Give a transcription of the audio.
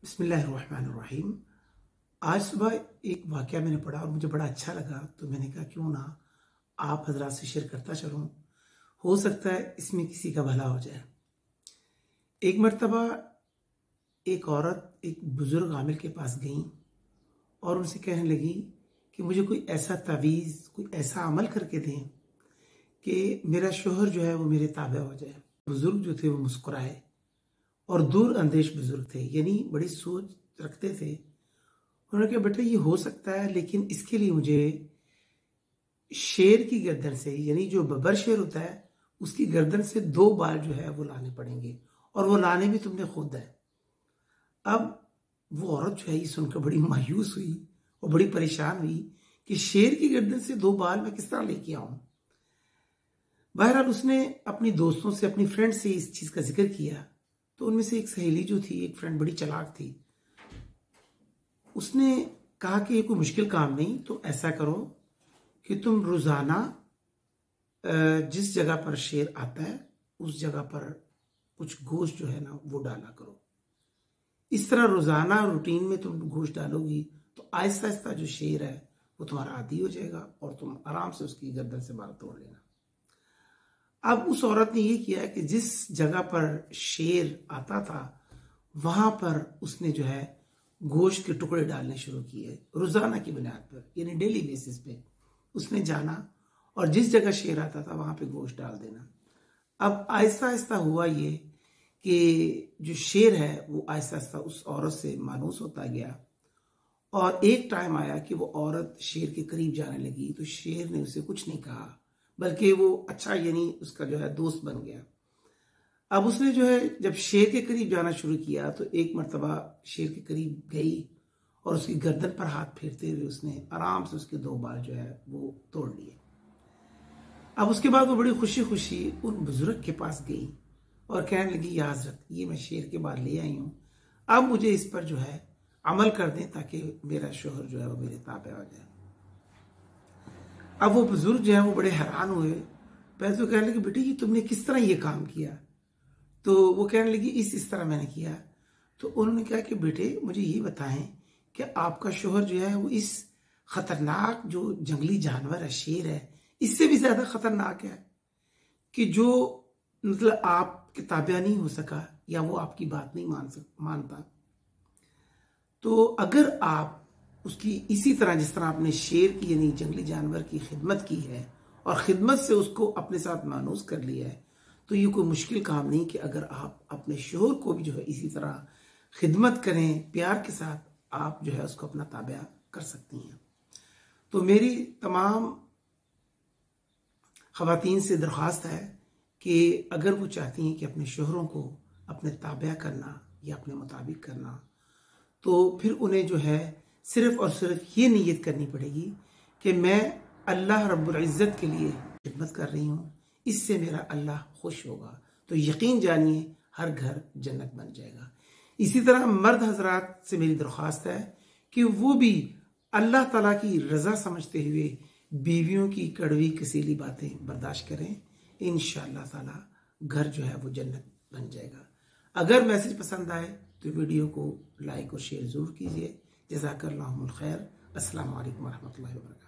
बिस्मिल्लाहिर्रहमानिर्रहीम। आज सुबह एक वाक़या मैंने पढ़ा और मुझे बड़ा अच्छा लगा, तो मैंने कहा क्यों ना आप हज़रात से शेयर करता चलूँ। हो सकता है इसमें किसी का भला हो जाए। एक मर्तबा एक औरत एक बुज़ुर्ग आमिल के पास गई और उनसे कहने लगी कि मुझे कोई ऐसा तावीज़, कोई ऐसा अमल करके दें कि मेरा शोहर जो है वो मेरे ताबे हो जाए। बुज़ुर्ग जो थे वो मुस्कुराए और दूर अंदेश बुज़ुर्ग थे, यानी बड़ी सोच रखते थे। उन्होंने कहा बेटा ये हो सकता है, लेकिन इसके लिए मुझे शेर की गर्दन से, यानी जो बब्बर शेर होता है उसकी गर्दन से 2 बाल जो है वो लाने पड़ेंगे, और वो लाने भी तुमने खुद है। अब वो औरत जो है ये सुनकर बड़ी मायूस हुई और बड़ी परेशान हुई कि शेर की गर्दन से 2 बाल मैं किस तरह लेके आऊं। बहरहाल उसने अपनी दोस्तों से, अपनी फ्रेंड से इस चीज का जिक्र किया, तो उनमें से एक सहेली जो थी, एक फ्रेंड बड़ी चालाक थी, उसने कहा कि ये कोई मुश्किल काम नहीं, तो ऐसा करो कि तुम रोजाना जिस जगह पर शेर आता है उस जगह पर कुछ गोश्त जो है ना वो डाला करो। इस तरह रोजाना रूटीन में तुम गोश्त डालोगी तो आहिस्ता आहिस्ता जो शेर है वो तुम्हारा आदी हो जाएगा और तुम आराम से उसकी गर्दन से बाल तोड़ लेना। अब उस औरत ने ये किया कि जिस जगह पर शेर आता था वहां पर उसने जो है गोश्त के टुकड़े डालने शुरू किए रोजाना की बुनियाद पर, यानी डेली बेसिस पे उसने जाना और जिस जगह शेर आता था वहां पे गोश्त डाल देना। अब आहिस्ता आहिस्ता हुआ ये कि जो शेर है वो आहिस्ता आहिस्ता उस औरत से मानूस होता गया, और एक टाइम आया कि वो औरत शेर के करीब जाने लगी तो शेर ने उसे कुछ नहीं कहा, बल्कि वो अच्छा, यानी उसका जो है दोस्त बन गया। अब उसने जो है जब शेर के करीब जाना शुरू किया तो एक मर्तबा शेर के करीब गई और उसकी गर्दन पर हाथ फेरते हुए उसने आराम से उसके 2 बाल जो है वो तोड़ लिए। अब उसके बाद वो बड़ी खुशी खुशी उन बुजुर्ग के पास गई और कहने लगी या हज़रत, ये मैं शेर के बाल ले आई हूं, अब मुझे इस पर जो है अमल कर दें ताकि मेरा शोहर जो है वो मेरे ताबे हो जाए। अब वो बुजुर्ग जो है वो बड़े हैरान हुए। पहले तो कहने लगे बेटे ये तुमने किस तरह ये काम किया, तो वो कहने लगी इस तरह मैंने किया। तो उन्होंने कहा कि बेटे मुझे ये बताएं कि आपका शोहर जो है वो इस खतरनाक जो जंगली जानवर है शेर है, इससे भी ज्यादा खतरनाक है कि जो मतलब आपके ताबे नहीं हो सका या वो आपकी बात नहीं मानता। तो अगर आप उसकी इसी तरह जिस तरह आपने शेर की यानी जंगली जानवर की खिदमत की है और खिदमत से उसको अपने साथ मानूस कर लिया है, तो ये कोई मुश्किल काम नहीं कि अगर आप अपने शोहर को भी जो है इसी तरह खिदमत करें, प्यार के साथ आप जो है उसको अपना ताबा कर सकती हैं। तो मेरी तमाम खवातीन से दरख्वास्त है कि अगर वो चाहती हैं कि अपने शोहरों को अपने ताबा करना या अपने मुताबिक करना, तो फिर उन्हें जो है सिर्फ और सिर्फ ये नीयत करनी पड़ेगी कि मैं अल्लाह रब्बुल इज़्ज़त के लिए खिदमत कर रही हूँ, इससे मेरा अल्लाह खुश होगा। तो यकीन जानिए हर घर जन्नत बन जाएगा। इसी तरह मर्द हजरात से मेरी दरख्वास्त है कि वो भी अल्लाह ताला की रजा समझते हुए बीवियों की कड़वी कसीली बातें बर्दाश्त करें। इंशाअल्लाह ताला घर जो है वो जन्नत बन जाएगा। अगर मैसेज पसंद आए तो वीडियो को लाइक और शेयर जरूर कीजिए। जज़ाकल्लाहुल खैर। अस्सलामु अलैकुम वरहमतुल्लाहि वबरकातुहू।